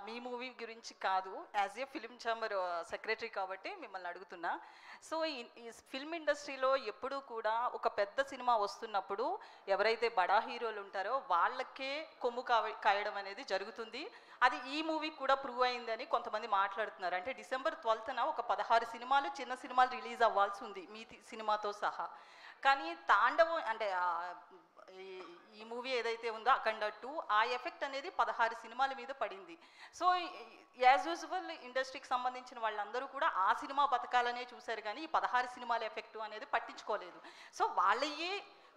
మీ movie గురించి కాదు, as a film chamber secretary కాబట్టి మిమ్మల్ని అడుగుతున్నా. సో ఈ ఫిల్మ్ ఇండస్ట్రీలో ఎప్పుడూ కూడా ఒక పెద్ద సినిమా వస్తున్నప్పుడు ఎవరైతే బడా హీరోలు ఉంటారో వాళ్ళకే కొమ్ము కాయడం అనేది జరుగుతుంది. అది ఈ మూవీకి కూడా ప్రూవ్ అయిందని కొంతమంది మాట్లాడుతున్నారు. అంటే December 12న ఒక 16 సినిమాలు, చిన్న సినిమాలు రిలీజ్ అవ్వాల్సి ఉంది మీ సినిమాతో సహా. కానీ తాండవం అంటే ఈ మూవీ ఏదైతే ఉందో అఖండ 2, ఆ ఎఫెక్ట్ అనేది 16 సినిమాల మీద పడింది. సో యాజ్ యూజువల్ ఇండస్ట్రీకి సంబంధించిన వాళ్ళందరూ కూడా ఆ సినిమా బతకాలనే చూశారు, కానీ ఈ 16 సినిమాల ఎఫెక్ట్ అనేది పట్టించుకోలేదు. సో వాళ్ళయ్యే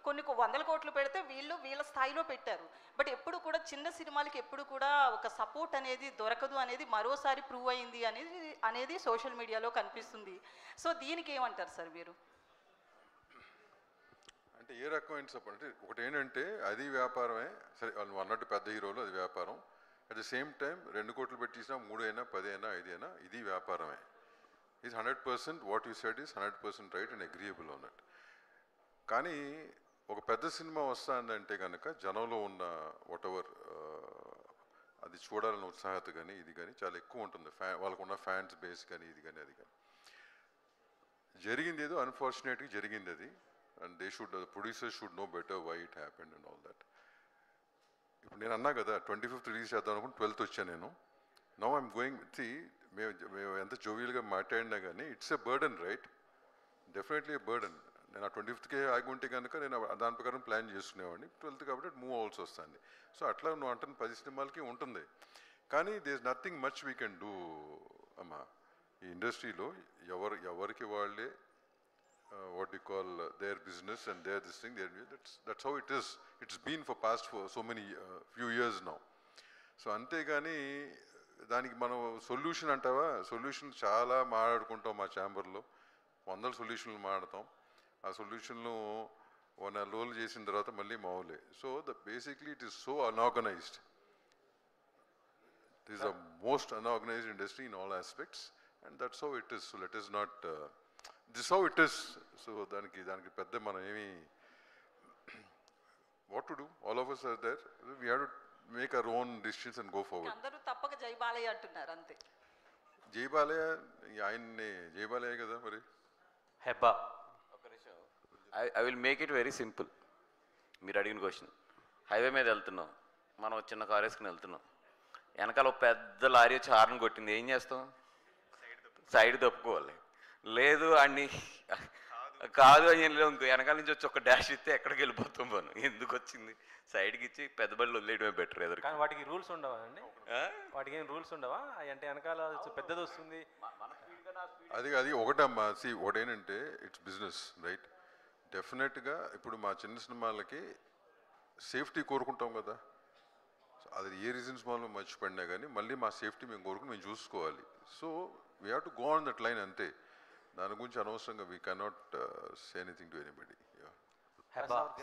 కొన్ని 100 కోట్లు పెడితే వీళ్ళ స్థాయిలో పెట్టారు. బట్ ఎప్పుడు కూడా చిన్న సినిమాలకి ఎప్పుడు కూడా ఒక సపోర్ట్ అనేది దొరకదు అనేది మరోసారి ప్రూవ్ అయింది అనేది సోషల్ మీడియాలో కనిపిస్తుంది. సో దీనికి ఏమంటారు సార్ మీరు? అంటే ఏ రకమైన సపోర్ట్ అంటే ఒకటి ఏంటంటే అది వ్యాపారమే సరే, వాళ్ళు అన్నట్టు పెద్ద హీరోలు అది వ్యాపారం. అట్ ద సేమ్ టైం 2 కోట్లు పెట్టించినా 3 అయినా 10 అయినా 5 అయినా ఇది వ్యాపారమే. Is 100% what you said is 100% right and agreeable on it. కానీ ఒక పెద్ద సినిమా వస్తుందంటే కనుక జనంలో ఉన్న వాట్ ఎవర్ అది చూడాలన్న ఉత్సాహత కానీ ఇది కానీ చాలా ఎక్కువ ఉంటుంది. వాళ్ళకున్న ఫ్యాన్స్ బేస్ కానీ ఇది కానీ అది కానీ. జరిగింది ఏదో అన్ఫార్చునేట్గా జరిగింది అది. And they should, the producers should know better why it happened and all that. ఇప్పుడు నేను అన్నా కదా 25th రిలీజ్ చేద్దాం అనుకుంటే 12th వచ్చాను నేను. నౌ ఐఎమ్ గోయింగ్ మేము ఎంత జోవియల్గా మాట్లాడినా కానీ it's a burden, right? Definitely a burden. నేను ఆ 25th ఆగి ఉంటే కనుక నేను దాని ప్రకారం ప్లాన్ చేసుకునేవాడిని. 12th కాబట్టి మూవ్ అవ్వాల్సి వస్తుంది. సో అట్లా నువ్వు అంటున్న 10 సినిమాలకి ఉంటుంది. కానీ there is nothing much we can do అమ్మా. ఈ ఇండస్ట్రీలో ఎవరికి వాళ్ళే what we call their business and their this thing, that's how it is. It's been for past for so many few years now. So అంతేగాని దానికి మనం solution అంటావా? Solution చాలా మాట్లాడుకుంటాం మా ఛాంబర్లో, 100 సొల్యూషన్లు మాట్లాడతాం. ఆ సొల్యూషన్లు 1 నెల రోజులు చేసిన తర్వాత మళ్ళీ మావులే. So basically it is so unorganised. It is the most unorganised industry in all aspects and that's how it is. So let is not this how it is. So దానికి పెద్ద మనం ఏమి what to do, all of us are there, we have to make our own decisions and go forward. అందరూ తప్పక జై బాలయ్య అంటున్నారు అంతే. జై బాలయ్య ఆయన్ని జై బాలయ్య కదా మరి. Hebah I will make it very simple. మీరు అడిగిన క్వశ్చన్, హైవే మీద వెళ్తున్నాం, మనం చిన్న కారు వేసుకుని వెళ్తున్నాం, వెనకాల ఒక పెద్ద లారీ వచ్చి హార్న్ కొట్టింది, ఏం చేస్తాం? సైడ్ తప్పుకోవాలి. లేదు అన్ని కాదు అని ఇంకో వెనకాల నుంచి వచ్చి ఒక డాష్ ఇస్తే ఎక్కడికి వెళ్ళిపోతాం మనం. ఎందుకు వచ్చింది? సైడ్కి ఇచ్చి పెద్ద బళ్ళు వదిలేయడమే బెటర్. ఎదురు కానీ వాటికి రూల్స్ ఉండవా అండి? వాటికి ఏం రూల్స్ ఉండవా? అంటే వెనకాల పెద్దది వస్తుంది అది ఒకటమ్మా. ఒకటేనంటే ఇట్స్ బిజినెస్, రైట్? డెఫినెట్గా ఇప్పుడు మా చిన్న సినిమాలకి సేఫ్టీ కోరుకుంటాం కదా. అది ఏ రీజన్స్ మనం మర్చిపడినా కానీ మళ్ళీ మా సేఫ్టీ మేము కోరుకుని మేము చూసుకోవాలి. So we have to go on that line అంతే. దాని గురించి అనవసరంగా we cannot say anything to anybody.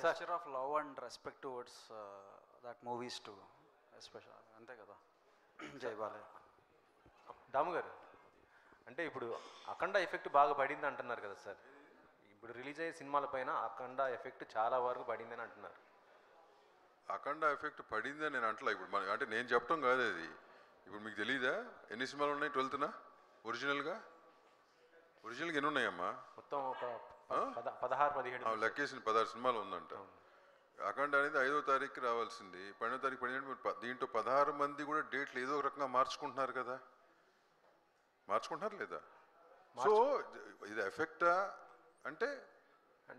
gesture of love and respect towards that movies too, especially అంతే కదా. జై బాలయ్య. దాము గారు, అంటే ఇప్పుడు అఖండ ఎఫెక్ట్ బాగా పడింది అంటున్నారు కదా సార్. ఇప్పుడు రిలీజ్ అయ్యే సినిమాల పైన అఖండ ఎఫెక్ట్ చాలా వరకు పడిందని అంటున్నారు. అఖండ ఎఫెక్ట్ పడిందని నేను అంటలా. ఇప్పుడు అంటే నేను చెప్పడం కాదు అది. ఇప్పుడు మీకు తెలీదా ఎన్ని సినిమాలు ఉన్నాయి 12th ఒరిజినల్గా ఎన్ని ఉన్నాయమ్మా? మొత్తం ఒక 16-17 లెక్కేసిన 16 సినిమాలు ఉందంట. అఖండ అనేది 5వ తారీఖుకి రావాల్సింది, 12వ తారీఖు పడినట్టు. దీంట్లో 16 మంది కూడా డేట్లు ఏదో ఒక రకంగా మార్చుకుంటున్నారు కదా. మార్చుకుంటున్నారు లేదా? సో ఇది ఎఫెక్టా అంటే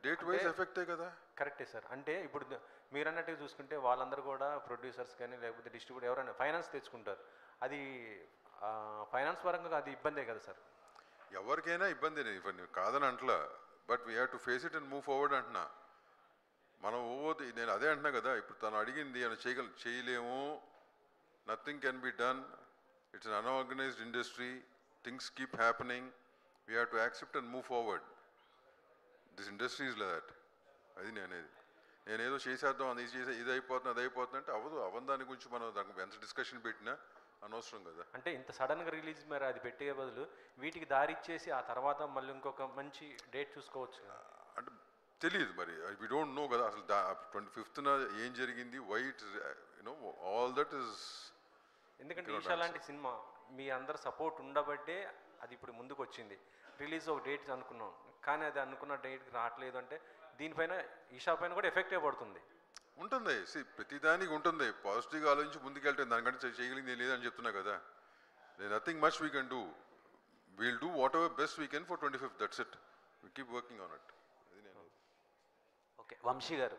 డేట్ వైజ్ ఎఫెక్టే కదా. కరెక్టే సార్. అంటే ఇప్పుడు మీరు అన్నట్టుగా చూసుకుంటే వాళ్ళందరూ కూడా ప్రొడ్యూసర్స్ కానీ లేకపోతే డిస్ట్రిబ్యూటర్ ఎవరైనా ఫైనాన్స్ తెచ్చుకుంటారు. అది ఫైనాన్స్ పరంగా అది ఇబ్బందే కదా సార్. ఎవరికైనా ఇబ్బంది కాదని అంటలా. But we have to face it and move forward అంటున్నా. మనం నేను అదే అంటున్నా కదా. ఇప్పుడు తను అడిగింది అని చేయలేము, nothing can be done, it's an unorganised industry, things keep happening, we have to accept and move forward. This industry is like that. అది నేనేదో చేసేద్దాం, ఇది అయిపోతుంది అది అయిపోతుంది అంటే అవ్వదు. దాని గురించి మనం దానికి ఎంత డిస్కషన్ పెట్టినా అనవసరం కదా. అంటే ఇంత సడన్గా రిలీజ్ మరి అది పెట్టే బదులు వీటికి దారి ఇచ్చేసి ఆ తర్వాత మళ్ళీ ఇంకొక మంచి డేట్ చూసుకోవచ్చు అంటే తెలియదు మరి. వి డోంట్ నో కదా అసలు 25th ఏం జరిగింది, why it you know all that is ఎందుకంటే cannot ఈషా answer. లాంటి సినిమా మీ అందరు సపోర్ట్ ఉండబట్టే అది ఇప్పుడు ముందుకు వచ్చింది. రిలీజ్ ఒక డేట్ అనుకున్నాం, కానీ అది అనుకున్న డేట్కి రావట్లేదు అంటే దీనిపైన ఈషా పైన కూడా ఎఫెక్టే పడుతుంది. ఉంటుంది ప్రతిదానికి ఉంటుంది. పాజిటివ్గా ఆలోచించి ముందుకెళ్తే దానికంటే చేయగలిగింది ఏం లేదని చెప్తున్నా కదా. Nothing much we can do. We'll do whatever best we can for 25th. That's it. We keep working on it. Okay, Vamsi గారు.